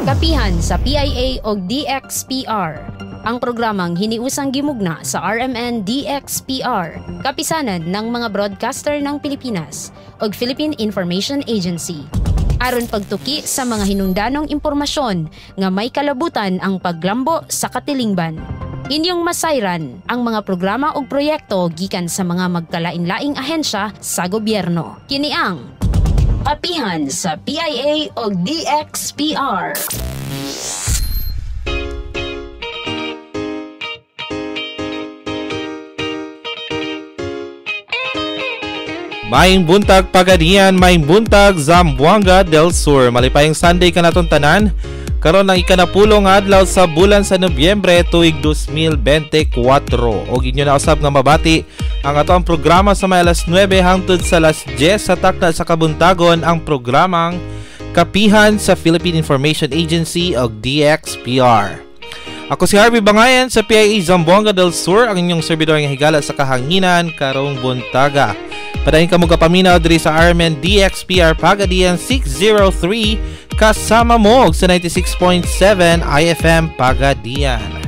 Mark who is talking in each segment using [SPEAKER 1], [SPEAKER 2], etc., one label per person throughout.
[SPEAKER 1] Kapihan sa PIA o DXPR. Ang programang hiniusang gimugna sa RMN DXPR, kapisanan ng mga broadcaster ng Pilipinas o Philippine Information Agency. Aron pagtuki sa mga hinungdanong impormasyon nga may kalabutan ang paglambo sa katilingban. Inyong masayran ang mga programa o proyekto gikan sa mga magkalain-laing ahensya sa gobyerno. Kini ang Kapihan sa PIA o DXPR.
[SPEAKER 2] Maing buntag Pagadian, maing buntag Zamboanga del Sur. Malipayong Sunday ka naton tanan. Karon ang ikanapulong adlaw sa bulan sa Nobyembre tuig 2024. Og inyo na usab nga mabati ang atong programa sa may alas 9 hangtod sa alas 10 sa takna sa kabuntagon ang programang Kapihan sa Philippine Information Agency o DXPR. Ako si Harvey Bangayan sa PIA Zamboanga del Sur, ang inyong servidor nga higala sa kahanginan karong buntaga. Padayon kamo kapaminaw diri sa RMN DXPR Pagadian 603 kasama mo sa 96.7 IFM Pagadian.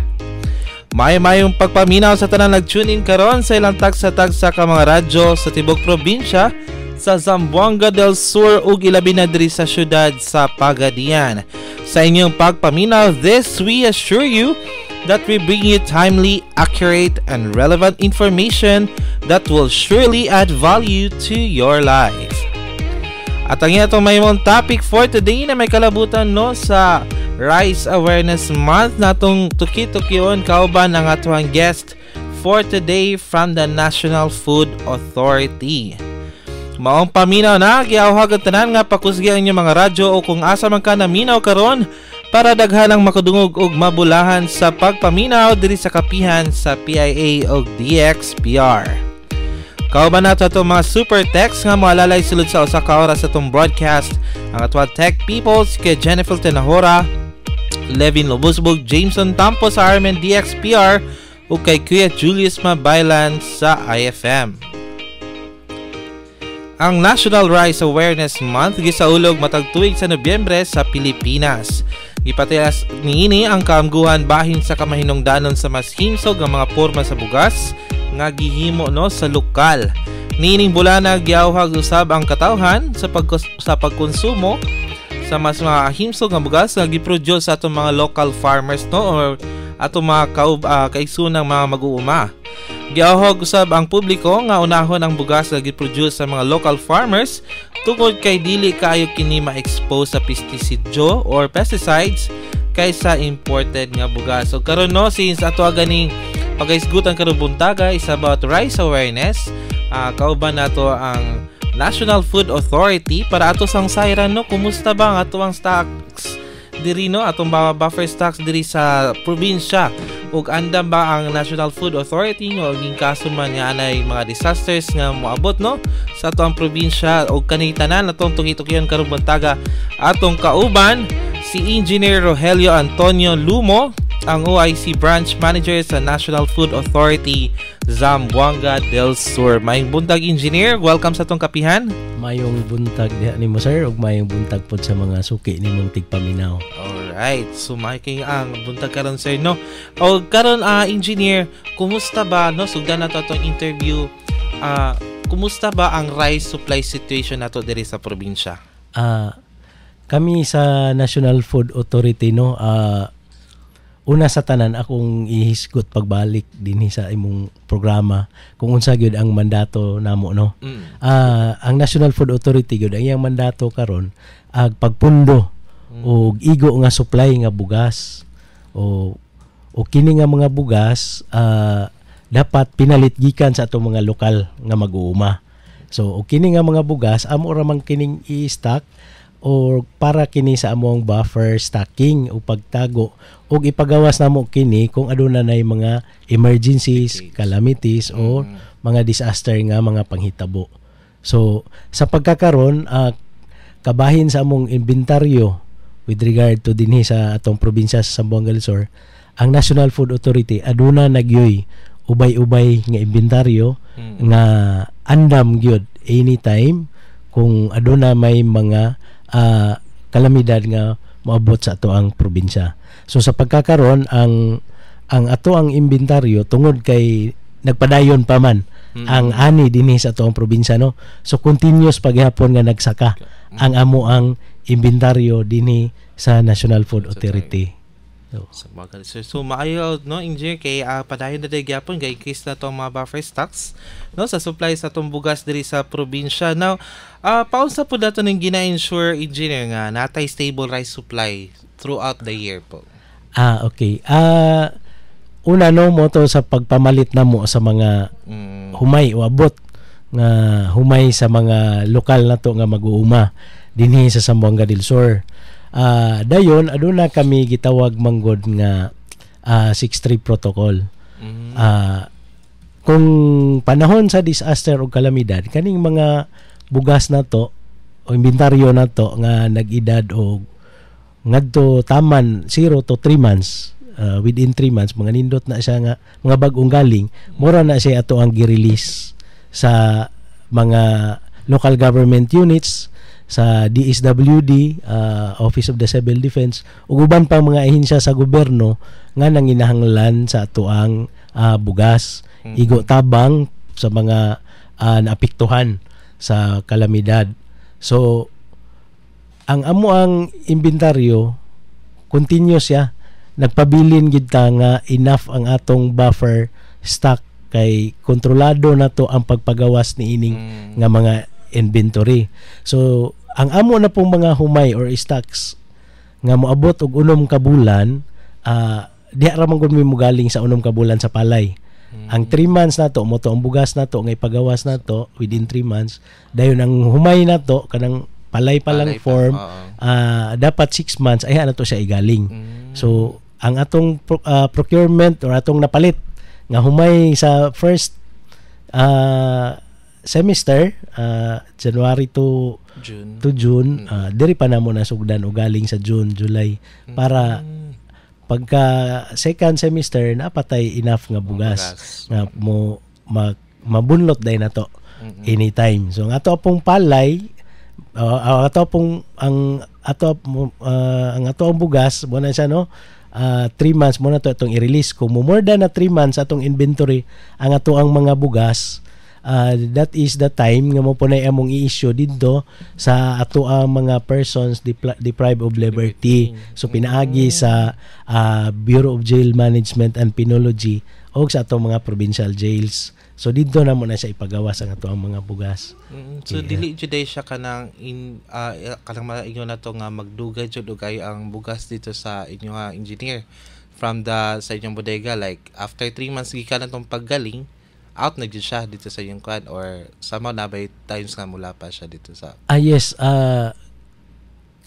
[SPEAKER 2] May-mayong pagpaminaw sa tanan nag-tune in karon sa ilang tagsa-tagsa ka mga radyo sa tibok probinsya sa Zamboanga del Sur ug ilabi na diri sa syudad sa Pagadian. Sa inyong pagpaminaw, this we assure you that we bring you timely, accurate, and relevant information that will surely add value to your life. At ang itong may mong topic for today na may kalabutan no sa Rice Awareness Month na itong tuki-tukion kauban ang atong guest for today from the National Food Authority. Maong paminaw na, giawhagan tanan nga pakusgihan niyo mga radyo o kung asa man ka naminaw karon para daghanang makadungog og mabulahan sa pagpaminaw diri sa kapihan sa PIA o DXPR. Kauban nato itong mga super text nga maalalay sulod sa usa ka oras sa itong broadcast ang atwa tech peoples kay Jennifer Tenahora, Levin Lobosbog, Jameson Tampo sa RMN DXPR ug kay Kuya Julius Mabaylan sa IFM. Ang National Rice Awareness Month gisaulog matag tuig sa Nobyembre sa Pilipinas. Ipatilas niini ang kaamguhan bahin sa kamahinungdanon sa mas himsog nga mga porma sa bugas nga gihimo no sa lokal. Niining bulana giawhag usab ang katawhan sa pagkonsumo sa mas mga himsog nga bugas nga giproduce sa atong mga local farmers no or atong mga kaisunang mga mag-uuma. Giawhag usab ang publiko nga unahon ang bugas nga giproduce sa mga local farmers tungod kay dili kaayo kini ma-expose sa pesticide or pesticides kaysa imported nga bugas. So karon no since ato ganing pagaisgutan karon buntaga is about rice awareness, kauban nato ang National Food Authority para ato sang sayran no kumusta ba ang ato ang stocks diri no atong buffer stocks diri sa probinsya ug andam ba ang National Food Authority no ug kaso man nga anay mga disasters nga moabot no sa atong probinsya ug kanhi tanan atong tuki-tukion karon buntaga atong kauban si Engineer Rogelio Antonio Lumo, ang OIC Branch Manager sa National Food Authority Zamboanga del Sur. Mayong buntag Engineer, welcome sa atong kapihan.
[SPEAKER 3] Mayong buntag diha nimo sir ug mayong buntag pod sa mga suki nimong tigpaminaw.
[SPEAKER 2] Alright, so may kay ang buntag karon sir no. O karon Engineer, kumusta ba no sugdan nato atong interview? Kumusta ba ang rice supply situation nato diri sa probinsya?
[SPEAKER 3] Kami sa National Food Authority no una sa tanan akong ihisgot pagbalik dinhi sa imong programa kung unsa gyud ang mandato namo no. Ang National Food Authority gyud ang iyang mandato karon ag pagpundo og igo nga supply nga bugas o kini nga mga bugas dapat pinalit gikan sa atong mga lokal nga mag-uuma. So kini nga mga bugas amo ra man kining i-stock o para kini sa among buffer stocking o pagtago o ipagawas namo kini kung aduna nay mga emergencies, calamities o mga disaster nga mga panghitabo. So sa pagkakaron kabahin sa among inventaryo with regard to dinhi sa atong probinsya sa Zamboanga del Sur, ang National Food Authority aduna nagyoy ubay-ubay nga inventaryo nga andam gyud anytime kung aduna may mga kalamidad nga moabot sa ato ang probinsya. So sa pagkakaroon ang ato ang inventaryo tungod kay nagpadayon pa man ang ani dinhi sa ato ang probinsya, no. So continuous paghapon nga nagsaka ang amo ang inventaryo dinhi sa National Food Authority.
[SPEAKER 2] So maayo, no, engineer, kay padayon na gyapon kay case na tong mga buffer stocks, no, sa supply sa tong bugas diri sa probinsya. Now paunsa po dato ning gina-ensure, engineer, nga natay stable rice supply throughout the year po?
[SPEAKER 3] Okay. Una, no, mo to sa pagpamalit na mo sa mga humay o abot nga humay sa mga lokal na to nga mag-uuma dinhi sa Zamboanga del Sur. Dayon aduna kami gitawag manggod nga 6-3 protocol. Kung panahon sa disaster o kalamidad, kaning mga bugas na to o inventaryo na to nga nag-edad o ngadto taman 0 to 3 months, within 3 months mga nindot na siya nga mga bag-ong galing, mura na siya ato ang gi-release sa mga local government units, sa DSWD, Office of the Civil Defense, ug uban pa mga ahensya sa gobyerno nga nanginahanglan sa atuang bugas, igo tabang sa mga naapektuhan sa kalamidad. So ang amo ang inventaryo continuous ya, nagpabilin gid ta nga enough ang atong buffer stock kay kontrolado na to ang pagpagawas ni ining nga mga inventory. So ang amo na pong mga humay or stocks nga moabot og 6 ka bulan, diha ra man gud mi galing sa 6 ka bulan sa palay. Ang 3 months na to mo to ang bugas na to nga ipagawas na to within 3 months. Dayon ang humay na to kanang palay pa lang form, dapat 6 months ay na to siya igaling. So ang atong procurement or atong napalit nga humay sa first semester, January to June, diri pa namo nasugdan o galing sa June, July para pagka second semester napatay enough nga bugas nga mo mabunlot day na to anytime. So ang ato pong palay, ang ato ang bugas mo na siya, no, 3 months mo na to itong i-release. Kung more than na 3 months atong inventory ang ato ang mga bugas, that is the time nga mo punay among i-issue dito sa ato ang mga persons deprived of liberty. So pinaagi sa Bureau of Jail Management and Penology o sa ato mga provincial jails. So dito na mo na siya ipagawas ang ato ang mga bugas.
[SPEAKER 2] So dili jud siya kanang kanang inyo na to nga magdugay jud ugay ang bugas dito sa inyo nga engineer from sa inyong bodega, like after 3 months gikan na tong paggaling, out na dyan siya dito sa yung kwan, or somehow nabay times nga mula pa siya dito sa...
[SPEAKER 3] Yes.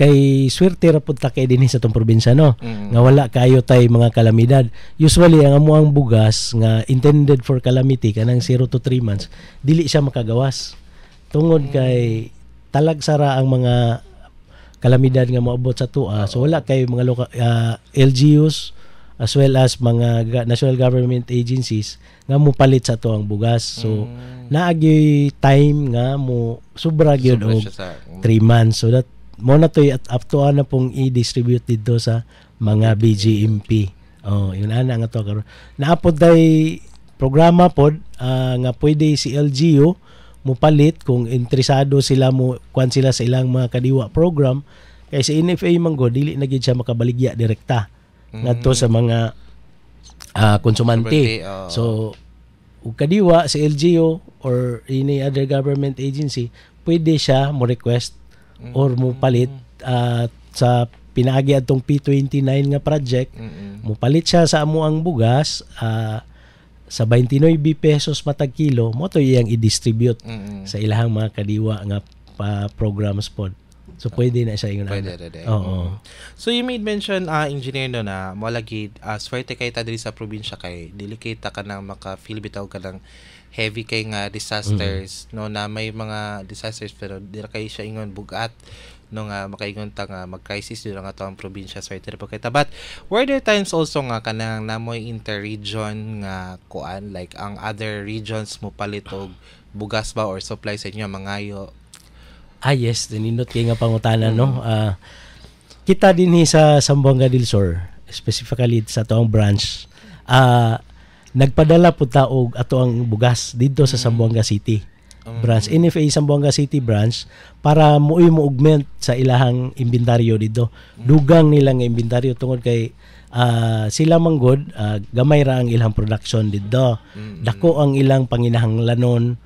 [SPEAKER 3] Kay swerte ra pud ta kay dinhi sa tong probinsya, no? Nga wala kayo tay mga kalamidad. Usually ang amo ang bugas nga intended for calamity kanang 0 to 3 months, dili siya makagawas. Tungod kay talagsara ang mga kalamidad nga moabot sa tua. So wala kay mga LGUs as well as mga national government agencies nga mo palit sa to ang bugas. So naagi time nga mo sobra gyud og 3 months. So that mo na to up to na pong i-distribute dito sa mga BGMP. Yun ana nga to karon. Naapod day programa pod nga pwede si LGU mo palit kung interesado sila mo kwan sila sa ilang mga kadiwa program, kay sa NFA manggo dili na gid siya makabaligya direkta ngadto sa mga konsumante. So ug kadiwa sa LGU or any other government agency, pwede siya mo request or mo palit sa pinaagi atong P29 nga project, mo palit siya sa amo ang bugas sa 29 pesos matag kilo, mo to iyang i-distribute sa ilahang mga kadiwa nga programs pod. So pwede na siya yung Oo.
[SPEAKER 2] So you made mention engineer no na mo lagi swerte kay ta diri sa probinsya kay delicate ka nang maka-feel bitaw ka ng heavy kay nga disasters no, na may mga disasters pero dira kay siya ingon bugat no nga makaingon ta nga mag-crisis dito nga to ang probinsya, swerte po kay ta. But were there times also nga kanang namoy inter-region nga kuan, like ang other regions mo palit og bugas ba or supply sa inyo mangayo?
[SPEAKER 3] Yes, nindot kay nga pangutana no. kita din sa Zamboanga del Sur, specifically sa toong branch, nagpadala po taog ato ang bugas dito sa Zamboanga City branch, NFA Zamboanga City branch, para mo augment sa ilahang inventaryo dito. Dugang nilang inventaryo tungod kay sila manggod gamay ra ang ilang production dito. Dako ang ilang panginahanglanon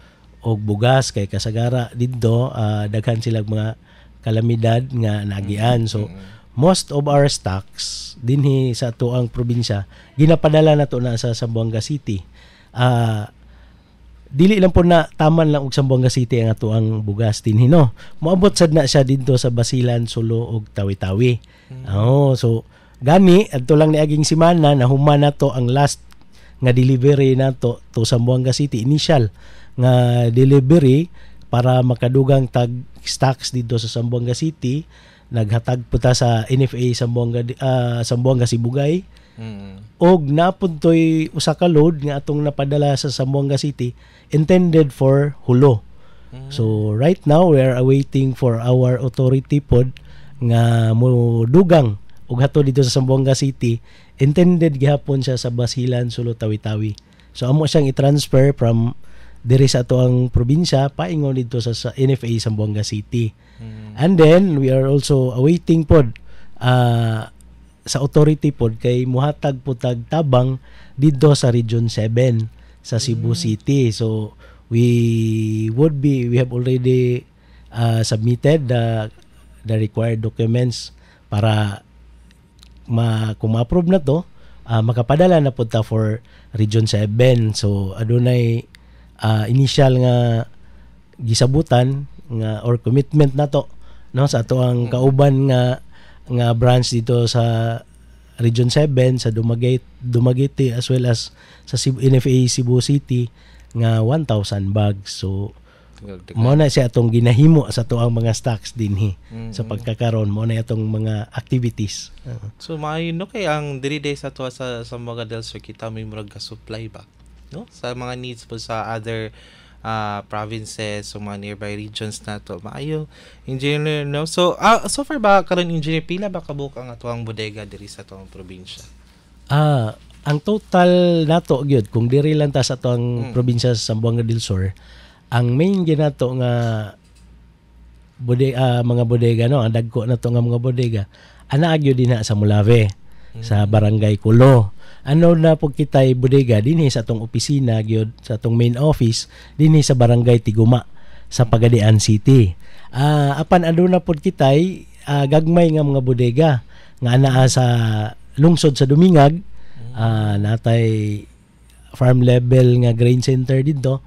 [SPEAKER 3] og bugas kay kasagara dito, daghan sila mga kalamidad nga nagian. So most of our stocks dinhi sa tuang probinsya ginapadala nato na sa Zamboanga City. Dili lang po na taman lang og Zamboanga City ang ato ang bugas dinhi, no. Moabot sad na siya dito sa Basilan, Sulo ug Tawi-Tawi. So gani adto lang niaging semana nahuman nato ang last nga delivery nato to Zamboanga City, initial nga delivery para makadugang tag stocks dito sa Zamboanga City. Naghatag po ta sa NFA Zamboanga Sibugay. Og napuntoy usa ka load nga atong napadala sa Zamboanga City intended for Hulo. So right now we are awaiting for our authority pod nga mo dugang ug hato dito sa Zamboanga City. Intended gihapon siya sa Basilan, Sulo, Tawi-Tawi. So amo siyang i-transfer from diri sa ato ang probinsya paingon dito sa NFA Zamboanga City. And then we are also awaiting pod sa authority pod kay muhatag po tag tabang dito sa Region 7 sa Cebu City. So we have already submitted the required documents para kung ma-approve na to, makapadala na po ta for Region 7. So adunay initial nga gisabutan nga or commitment na to, no, sa ato ang kauban nga branch dito sa Region 7 sa Dumaguete as well as sa NFA Cebu City nga 1,000 bags. So mo na siya atong ginahimo sa ato ang mga stocks dinhi sa pagkakaroon mo na atong mga activities.
[SPEAKER 2] So maayo no kay ang diri day sa to sa mga del Sur kita may murag ka supply ba, no, sa mga needs po sa other provinces o mga nearby regions na to. Maayo engineer, no. So so far ba karon engineer pila ba kabuk ang atuang bodega diri sa tuang probinsya?
[SPEAKER 3] Ang total nato gyud kung diri lang ta sa tuang probinsya sa Zamboanga del Sur, ang main ginato nga mga bodega, no, ang dagko na to nga mga bodega ana gyud dinha sa Mulave sa Barangay Kulo. Ano na po kitay bodega dinhi sa atong opisina gyud sa atong main office dinhi sa Barangay Tiguma sa Pagadian City. Apan aduna po kitay gagmay nga mga bodega nga anaa sa lungsod sa Dumingag, natay farm level nga grain center dito.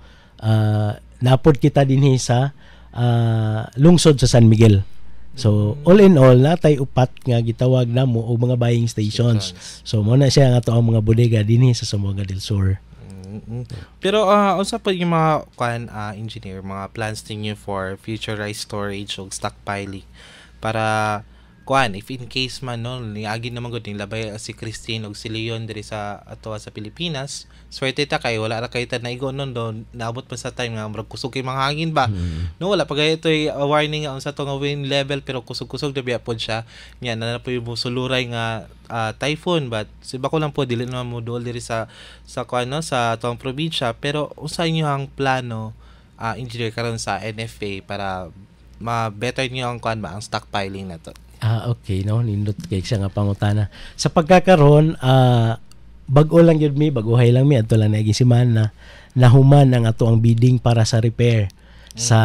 [SPEAKER 3] Napod kita dinhi sa lungsod sa San Miguel. So all in all natay upat nga gitawag namo og mga buying stations. So mo na siya nga ato ang mga bodega dinhi sa Zamboanga del Sur.
[SPEAKER 2] Pero unsa pa yung mga engineer, mga plans ninyo for future rice storage o stockpiling para if in case man no niagi naman gud ning labay si Christine og si Leon diri sa ato sa Pilipinas, swerte ta kay wala ra kay ta naigo non do naabot pa sa time nga murag kusog kay mga hangin ba, no, wala pa gay itoy warning nga unsa to nga wind level pero kusog-kusog na biya pod siya nya na po yung suluray nga typhoon, but siba ko lang po dili na mo duol diri sa sa atong probinsya. Pero unsa inyo ang plano engineer karon sa NFA para ma-better niyo ang ang stockpiling na to?
[SPEAKER 3] Okay, no, nindot kay siya nga pangutana. Sa pagkakaroon, bag-o lang yun baguhay lang adto lang naigi semana nahuman ang ato ang bidding para sa repair sa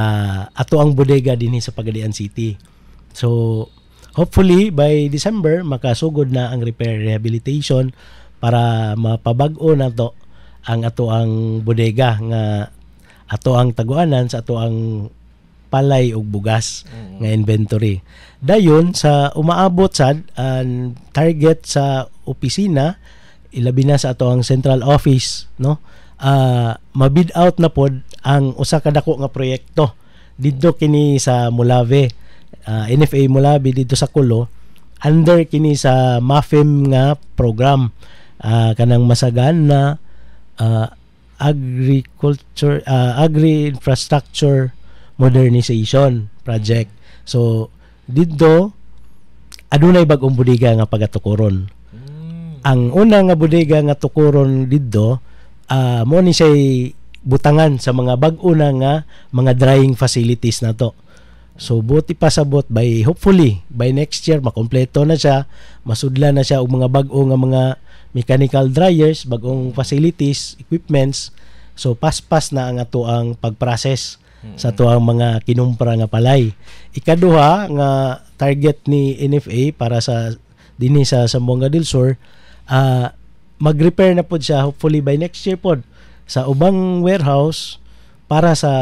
[SPEAKER 3] ato ang bodega dinhi sa Pagadian City. So hopefully by December makasugod na ang repair rehabilitation para mapabag-o na to ang ato ang bodega nga ato ang taguanan sa ato ang palay og bugas nga inventory. Dayon sa umaabot sad ang target sa opisina ilabi na sa ato ang central office, no, mabid out na pod ang usa ka dako nga proyekto didto kini sa Mulave, NFA Mulave dito sa Kulo, under kini sa MAFEM nga program, kanang masagan na agri-infrastructure modernization project. So dito adunay bag-ong bodega nga pagatukuron. Ang una nga bodega nga tukuron didto mo ni siya butangan sa mga bag-o na nga mga drying facilities na to. So buti pasabot by hopefully by next year makompleto na siya, masudlan na siya og mga bag-o nga mga mechanical dryers, bag-ong facilities, equipments. So paspas na ang ato ang pagprocess sa ato ang mga kinumpra nga palay. Ikaduha nga target ni NFA para sa dinhi sa Zamboanga del Sur, mag-repair na pod siya hopefully by next year pod sa ubang warehouse para sa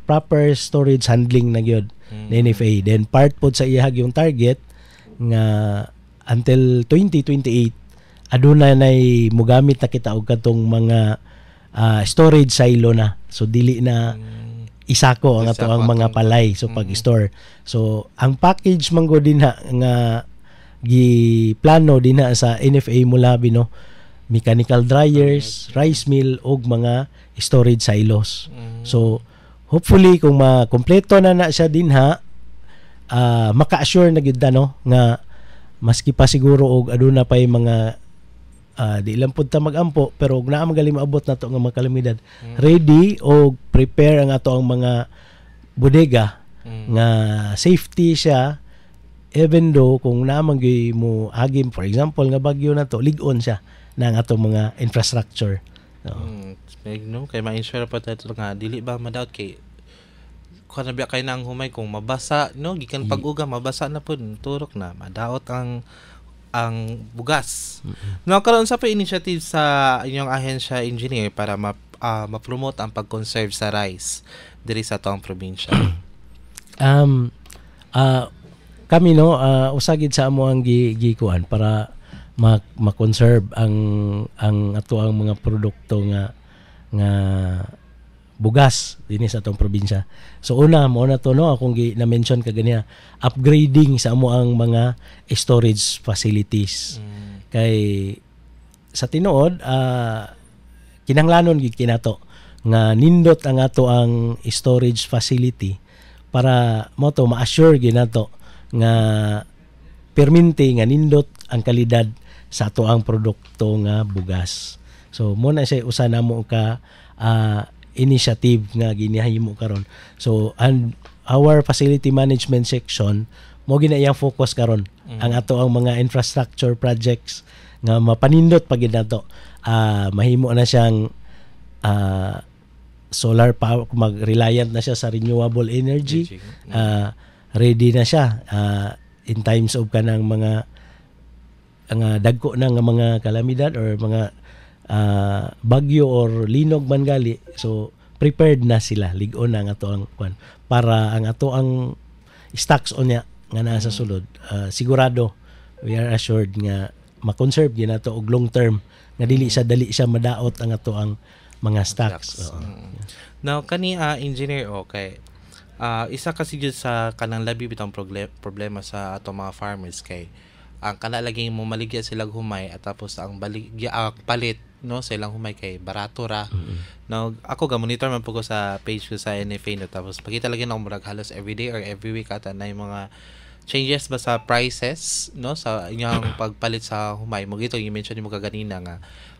[SPEAKER 3] proper storage handling na gyud ni NFA. Then part pod sa iyahag yung target nga until 2028 aduna nay mogamit na kita og katong mga storage silo na. So dili na isako ang ato ang mga palay so pag-store. So ang package manggo dinha nga giplano dinha sa NFA Mulabi no, mechanical dryers, rice mill og mga storage silos. So hopefully kung makompleto na siya dinha, maka-assure na gyud no nga maski pa siguro og aduna pay mga di lang pud ta magampo pero og naa magaling maabot nato nga mga kalamidad, ready og prepare ang ato ang mga bodega nga safety siya. Even though kung naman mo agim for example nga bagyo na to, lig-on siya ng atong mga infrastructure.
[SPEAKER 2] No, kay ma-ensure pa tayo nga dili ba madaot kay kung nabiya kay nang humay kung mabasa no gikan pag-uga mabasa na pud turok na madaot ang bugas. No, karon sa pa initiative sa inyong ahensya engineer para ma-promote ang pag-conserve sa rice diri sa atong probinsya.
[SPEAKER 3] Kami no usagid sa amo ang gikuan para ma-conserve ang ato ang mga produkto nga bugas dinhi sa atong probinsya. So una mo na to no akong na-mention kaganiya, upgrading sa amo ang mga storage facilities. Kay sa tinuod kinahanglanon gid kinato nga nindot ang ato ang storage facility para mo to ma-assure ginato nga perminti nga nindot ang kalidad sa ato ang produkto nga bugas. So mo na siya usa namo ka initiative nga ginahimo karon. So and our facility management section mo gina iyang focus karon ang ato ang mga infrastructure projects nga mapanindot pag nato. Mahimo na siyang solar power, mag-reliant na siya sa renewable energy. Ready na siya in times of kanang mga dagko na nga mga kalamidad or mga bagyo or linog man gali. So prepared na sila, lig-on na ang ato ang kwan para ang ato ang stocks on niya nga nasa sulod. Sigurado we are assured nga ma-conserve ginato og long term nga dili siya madaot ang ato ang mga stocks.
[SPEAKER 2] Now kani engineer okay. Isa kasi jud sa kanang labi bitang problema sa ato mga farmers kay ang kanalaging mo maligya silang humay at tapos ang palit no sa ilang humay kay barato ra. Now ako ga monitor man po ko sa page ko sa NFA no tapos pakita lagi na murag halos every day or every week ata na yung mga changes ba sa prices no sa inyong pagpalit sa humay mo gito yung mention mo kaganina nga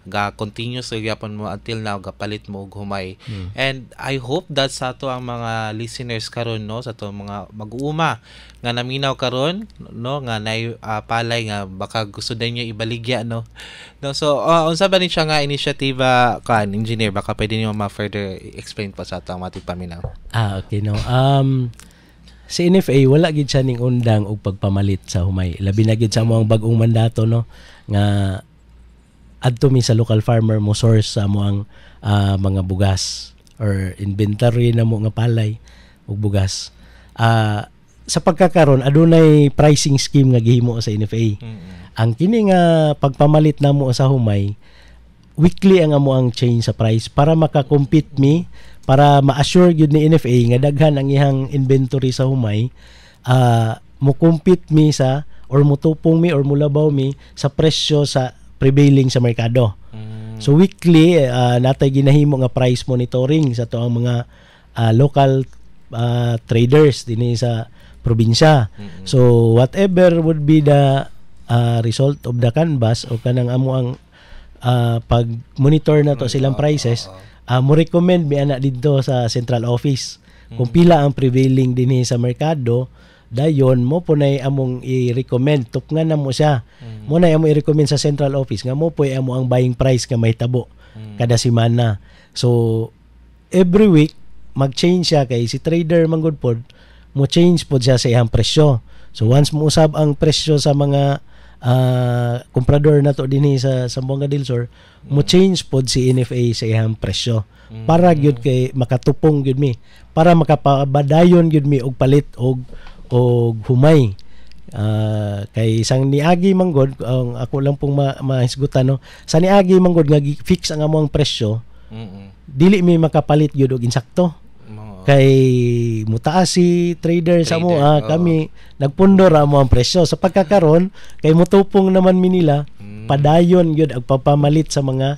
[SPEAKER 2] ga continuous gyapon mo until now ga palit mo og humay. And I hope that sa ato ang mga listeners karon no sa ato mga mag-uuma nga naminaw karon no nga nay palay nga baka gusto din niyo ibaligya no. So unsa ba ni siya nga initiative kan engineer baka pwede niyo ma-further explain pa sa ato ang mga paminaw.
[SPEAKER 3] Okay no. Si NFA wala gid siya ning undang og pagpamalit sa humay. Labi na gid sa mo ang bag-ong mandato no nga adto mi sa local farmer mo source sa mo ang mga bugas or inventory na mo nga palay ug bugas. Sa pagkakaron adunay pricing scheme nga gihimo sa NFA. Ang kini nga pagpamalit namo sa humay weekly ang amo ang change sa price para maka-compete mi, para ma-assure gyud ni NFA nga daghan ang ihang inventory sa humay, mo compete mi sa or mutupong mi or mulabaw mi sa presyo sa prevailing sa merkado. So weekly natay ginahimo nga price monitoring sa to ang mga local traders dinhi sa probinsya. So whatever would be the result of the canvas o kanang amo ang pag monitor na to silang prices, mo recommend mi ana didto sa central office kung pila ang prevailing dinhi sa merkado, dayon mo po na among i-recommend tupngan na mo siya. Mo na among i-recommend sa central office nga mo po amo ang buying price nga mahitabo kada semana. So every week mag-change siya kay si trader manggod pod mo change pod siya sa iyang presyo. So once mo usab ang presyo sa mga comprador na to dinhi sa Zamboanga del Sur, mo change pod si NFA sa iyang presyo para gyud kay makatupong gyud mi, para makapabadayon gyud mi og palit og humay. Kay sang niagi manggod ang ako lang pong mahisgutan no, sa niagi manggod nga fix ang among presyo, dili mi makapalit gyud og insakto. Kay mutaas si trader sa mo, kami nagpundor amo ang presyo sa pagkakaron kay mutupong naman mi nila padayon gyud ang papamalit sa mga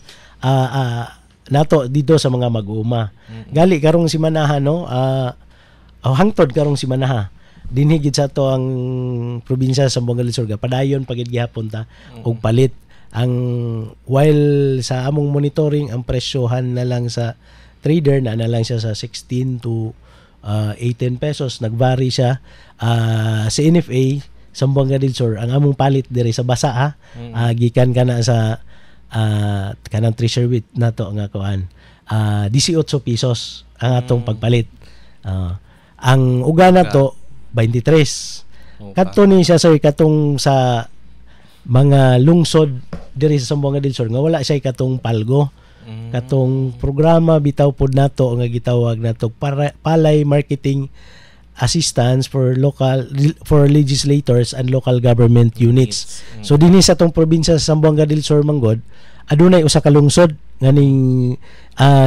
[SPEAKER 3] nato dito sa mga mag-uuma. Gali karong si manaha no, hangtod karong si manaha dinhi gid sa to ang probinsya sa Zamboanga del Sur, padayon pagid gihapon ta og palit. Ang while sa among monitoring ang presyohan na lang sa trader na lang siya sa 16 to 18 pesos, nagvary siya. Sa NFA Zamboanga del Sur ang among palit diri sa basa gikan kana sa kanang treasure wheat nato nga kuan 18 pesos ang atong pagpalit. Ang uga nato 23. Kadto ni siya sir katong sa mga lungsod diri sa Zamboanga del Sur nga wala siya katong palgo. Katong programa bitaw pod nato nga gitawag nato Palay Marketing Assistance for legislators and local government units. So dinhi sa tong probinsya sa Zamboanga del Sur manggod, adunay usa ka lungsod nganing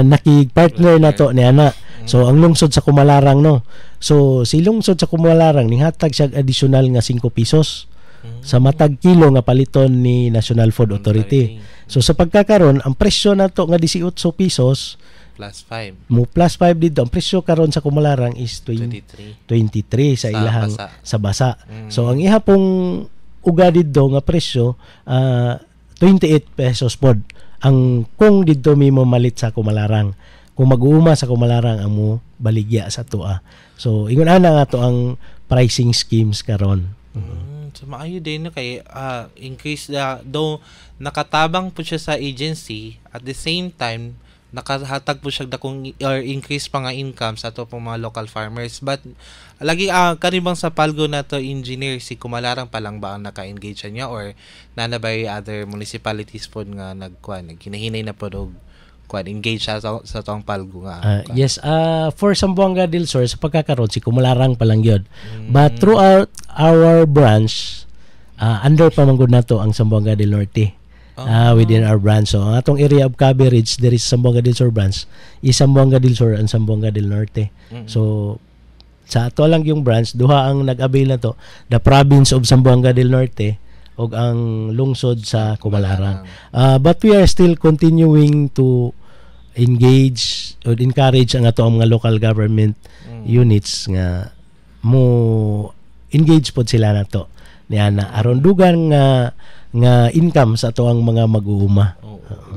[SPEAKER 3] nakig-partner nato ni ana. So ang lungsod sa Kumalarang no. So si lungsod sa Kumalarang nihatag siya additional nga 5 pesos sa matag kilo nga paliton ni National Food Authority. So sa pagkakaron ang presyo nato nga 18 pesos
[SPEAKER 2] plus 5.
[SPEAKER 3] Mo plus 5 dito ang presyo karon sa Kumalarang is 23 sa ilahang sa basa. So ang iha pong uga didto nga presyo 28 pesos pod ang kung didto mi mamalit sa Kumalarang. Kung mag-uuma sa Kumalarang ang mo baligya sa tuwa. So ingon ana nga to ang pricing schemes karon.
[SPEAKER 2] So maayo din no kay increase though nakatabang po siya sa agency, at the same time nakahatag po siya dakong or increase pa nga income sa ato pong mga local farmers. But lagi kanibang sa palgo na to engineer si Kumalarang pa lang ba ang naka-engage niya or nanabay other municipalities po nga ginahinay na po og engage sa tong palgo nga.
[SPEAKER 3] Yes, for Zamboanga del Sur sa pagkakaroon si Kumalarang pa lang yun. But throughout our branch, under pa manggod nato ang Zamboanga del Norte. Within our branch. So ang atong area of coverage there is Zamboanga del Sur branch, is Zamboanga del Sur and Zamboanga del Norte. So sa ato lang yung branch, duha ang nag-avail na to, the province of Zamboanga del Norte og ang lungsod sa Kumalarang. But we are still continuing to engage or encourage ang ato ang mga local government units nga mo engage pod sila nato niya na aron dugan nga income sa ato ang mga mag-uuma.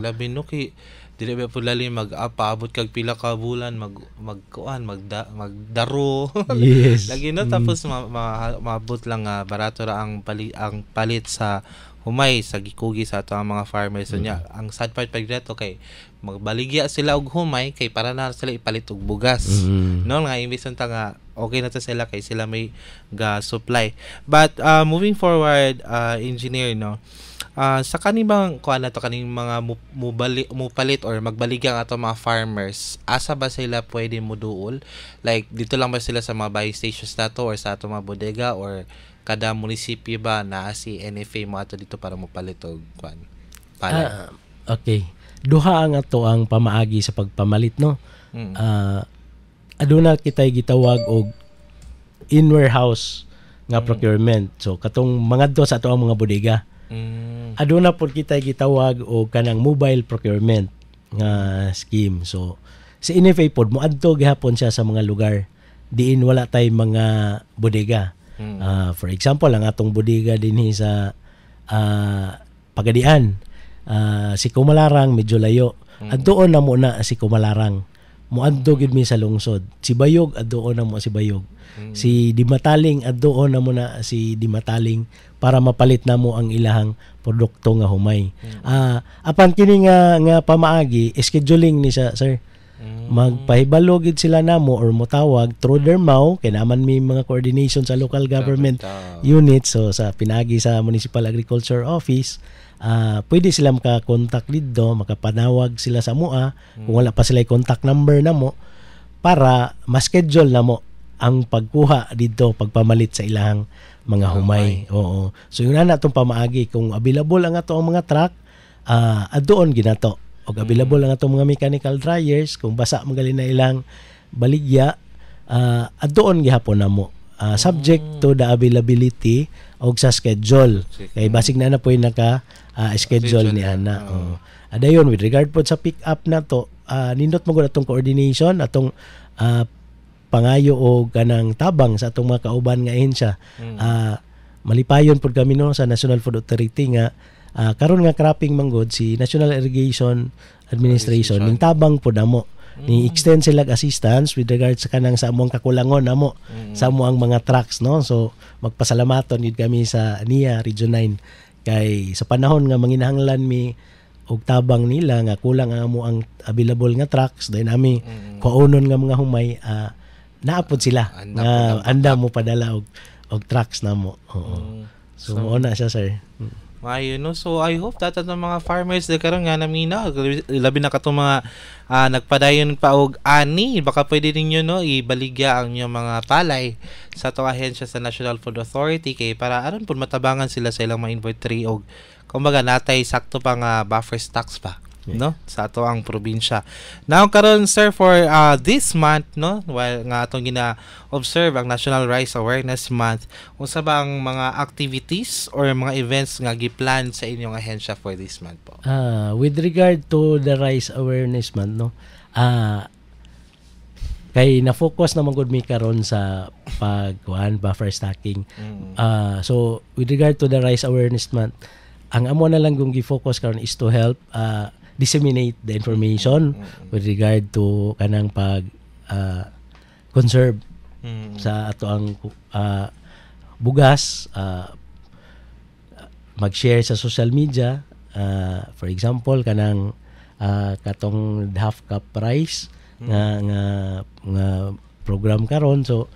[SPEAKER 2] Labi no kay dili ba po lali mag-paabot kag pila ka bulan magdaro.
[SPEAKER 3] Yes.
[SPEAKER 2] Lagi no tapos maabot lang barato ra ang palit sa humay sa gikugi sa ato ang mga farmers niya. Ang sad part pag dito kay magbaligya sila og humay kay para na sila ipalit og bugas. No nga imbis ta nga okay na to sila kay sila may supply. But moving forward, engineer no, sa kanibang kuan na to kaning mga mupalit or magbaligya ang ato mga farmers, asa ba sila pwede moduol? Like dito lang ba sila sa mga buying stations nato or sa ato mga bodega or kada munisipyo ba na si NFA mo ato dito para mopalit og kuan?
[SPEAKER 3] Okay. Duha ang ato ang pamaagi sa pagpamalit no. Aduna kitay gitawag og in-warehouse nga procurement. So katong mga sa ato ang mga bodega. Aduna pod kitay gitawag og kanang mobile procurement nga scheme. So si NFA pod moadto gihapon siya sa mga lugar diin wala tay mga bodega. For example, ang atong bodega dinhi sa Pagadian, si Kumalarang medyo layo. Addoon na mo na si Kumalarang. Muadto gid mi sa lungsod. Si Bayog addoon na mo si Bayog. Si Dimataling addoon na mo na si Dimataling para mapalit na mo ang ilahang produkto nga humay. Apan kini nga pamaagi, scheduling ni sa sir. Magpahibalo gid sila namo or motawag through their MAU kay naman may mga coordination sa local government units, so sa pinagi sa Municipal Agriculture Office, pwede sila maka-contact dito, makapanawag sila sa MUA kung wala pa sila contact number namo para ma-schedule namo ang pagkuha dito, pagpamalit sa ilang mga humay. Oo. So yun na itong pamaagi, kung available ang ato ang mga truck, adoon ginato. O available ang atong mga mechanical dryers, kung basa magaling na ilang baligya, adoon gihapon namo. Subject to the availability o sa schedule. Kay basig na po yung naka-schedule ni Ana. Adayon, with regard po sa pick up na to, nindot mo atong coordination, atong pangayo o kanang tabang sa atong mga kauban nga ahensya. Malipayon po kami no sa National Food Authority nga karon nga cropping manggod si National Irrigation Administration ning tabang po namo ni extend sila assistance with regards sa kanang sa among kakulangon namo sa amo ang mga trucks no. So magpasalamaton gid kami sa NIA Region 9 kay sa panahon nga manginahanglan mi og tabang nila nga kulang ang amo ang available nga trucks dahil nami kaunon nga mga humay naapod sila nga anda mo padala og trucks namo. So mo na siya sir.
[SPEAKER 2] Ayun, no? So I hope that ang mga farmers na karon nga namina, labi na katong mga nagpadayon pa og ani, baka pwede ninyo no ibaligya ang inyong mga palay sa atong ahensya sa National Food Authority kay para aron pud matabangan sila sa ilang mga inventory og kumbaga natay sakto pa nga buffer stocks pa no sa ato ang probinsya. Now karon sir for this month no while nga atong gina-observe ang National Rice Awareness Month, unsa ba ang mga activities or mga events nga giplan sa inyong ahensya for this month po?
[SPEAKER 3] With regard to the Rice Awareness Month no, kay na-focus naman gud mi karon sa buffer stocking. So with regard to the Rice Awareness Month, ang amo na lang kung gi-focus karon is to help disseminate the information with regard to kanang pag conserve sa ato ang bugas, mag-share sa social media, for example kanang katong half cup rice nga program karon. So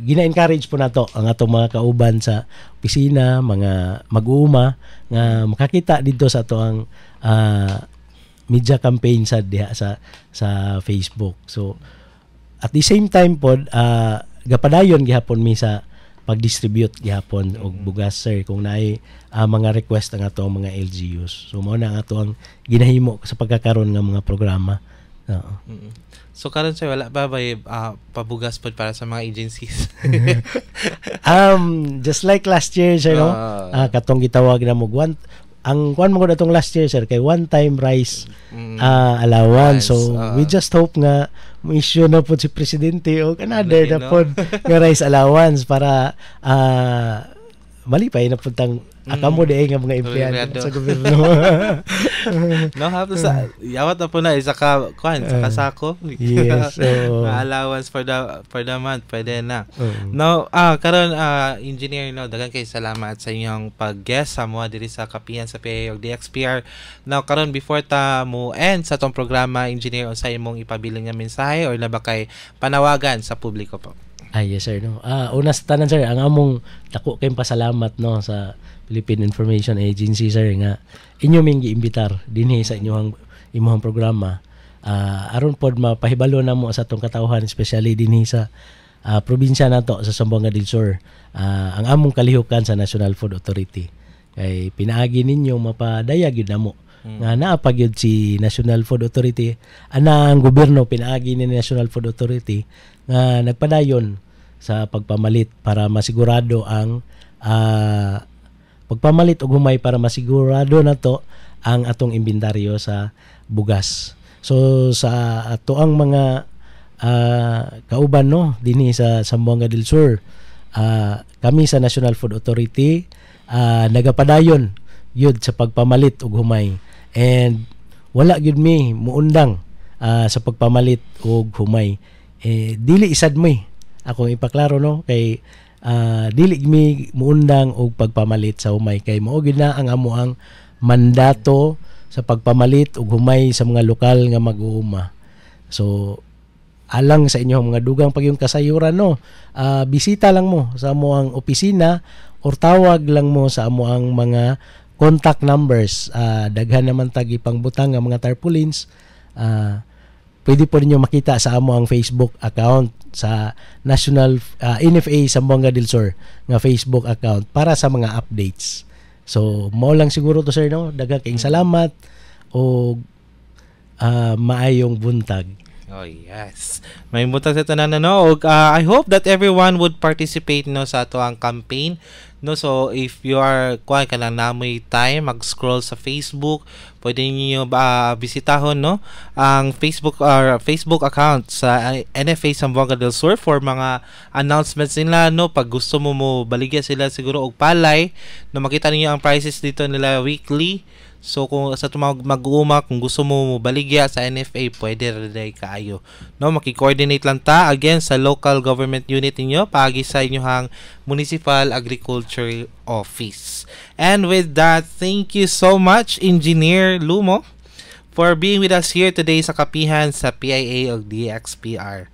[SPEAKER 3] gina-encourage po nato ang atong mga kauban sa opisina, mga mag-uuma nga makakita dito sa ato ang media campaign sa diha sa Facebook. So at the same time pod gapadayon gihapon mi sa pag-distribute gihapon og bugas sir kung naay mga request ang ato ang mga LGUs. So mao na ang ato ang ginahimo sa pagkakaroon nga mga programa.
[SPEAKER 2] So karon sir wala ba pabugas pod para sa mga agencies?
[SPEAKER 3] Just like last year sir no, katong gitawag na mo ang kuan mo datong last year sir kay one time rice allowance. So we just hope nga mo-issue na po si presidente o another na po nga rice allowance para malipay na puntang akamo di nga mga empleyado sa gobyerno.
[SPEAKER 2] No, hapos sa yawat na po na isa ka kuan sa kasako.
[SPEAKER 3] Yes. So
[SPEAKER 2] allowance for the month pwede na. No, karon engineer no, daghang kay salamat sa inyong pag-guest sa mo diri sa kapihan sa PA ug DXPR. Now karon before ta mo end sa tong programa, engineer, unsa imong ipabiling nga mensahe or na ba kay panawagan sa publiko po?
[SPEAKER 3] Yes sir no. Una sa tanan sir, ang among dako kay pasalamat no sa Philippine Information Agency sir nga inyo ming giimbitar dinhi sa inyong programa aron pod mapahibalo namo sa atong katawhan especially dinhi sa probinsya nato sa Zamboanga del Sur ang among kalihukan sa National Food Authority. Kay pinaagi ninyo mapadaya gyud namo nga naa pa gyud si National Food Authority ang gobyerno pinaagi ni National Food Authority nga nagpadayon sa pagpamalit para masigurado ang pagpamalit og humay para masigurado nato ang atong inventaryo sa bugas. So sa ato ang mga kauban no dinhi sa Zamboanga del Sur. Kami sa National Food Authority nagapadayon yun sa pagpamalit og humay, and wala gyud mi muundang sa pagpamalit og humay. Dili isad mo akong ipaklaro no kay dili mi muundang og pagpamalit sa humay kay mao gyud na ang amuang mandato sa pagpamalit og humay sa mga lokal nga mag-uuma. So alang sa inyong mga dugang pagyong kasayuran no, bisita lang mo sa amuang opisina or tawag lang mo sa amuang mga contact numbers. Daghan naman tagi pangbutang nga mga tarpaulins. Pwede po ninyo makita sa amo ang Facebook account sa National NFA Zamboanga del Sur nga Facebook account para sa mga updates. So mao lang siguro to sir no, daghang kayong salamat o maayong buntag.
[SPEAKER 2] Oh yes. May buntag sa tanan no. Og I hope that everyone would participate no sa ato ang campaign. No, so if you are kuan ka lang namoy time mag-scroll sa Facebook, pwede niyo bisitahon no ang Facebook account sa NFA Zamboanga del Sur for mga announcements nila no, pag gusto mo baligya sila siguro og palay no, makita niyo ang prices dito nila weekly. So kung sa mag-uuma kung gusto mo baligya sa NFA, pwede rin kaayo no, maki-coordinate lang ta again sa local government unit niyo paagi sa inyohang Municipal Agriculture Office. And with that, thank you so much Engineer Lumo for being with us here today sa kapihan sa PIA o DXPR.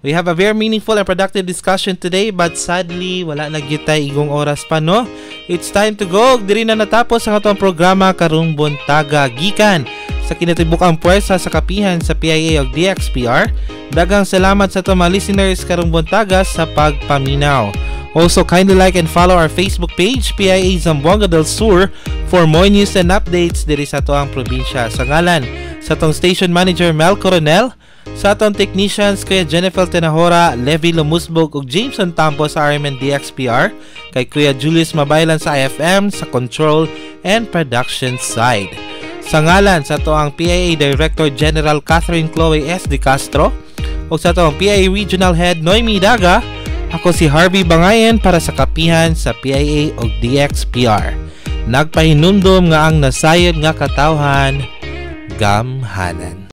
[SPEAKER 2] We have a very meaningful and productive discussion today, but sadly wala na gyud tay igong oras pa no. It's time to go. Diri na natapos ang atong programa karong buntaga gikan sa kinatibuk-ang puwersa sa kapihan sa PIA o DXPR. Daghang salamat sa atong mga listeners karong buntaga sa pagpaminaw. Also, kindly like and follow our Facebook page, PIA Zamboanga del Sur, for more news and updates diri sa atoang probinsya. Sa ngalan sa atong station manager Mel Coronel, sa atong technicians Kuya Jennifer Tenahora, Levi Lumusbog ug Jameson Tampo sa RMN DXPR, kay Kuya Julius Mabaylan sa IFM sa control and production side. Sa ngalan sa atoang PIA Director General Catherine Chloe S. De Castro ug sa atoang PIA Regional Head Noemi Daga, ako si Harvey Bangayan para sa kapihan sa PIA ug DXPR. Nagpahinumdom nga ang nasayod nga katawhan gamhanan.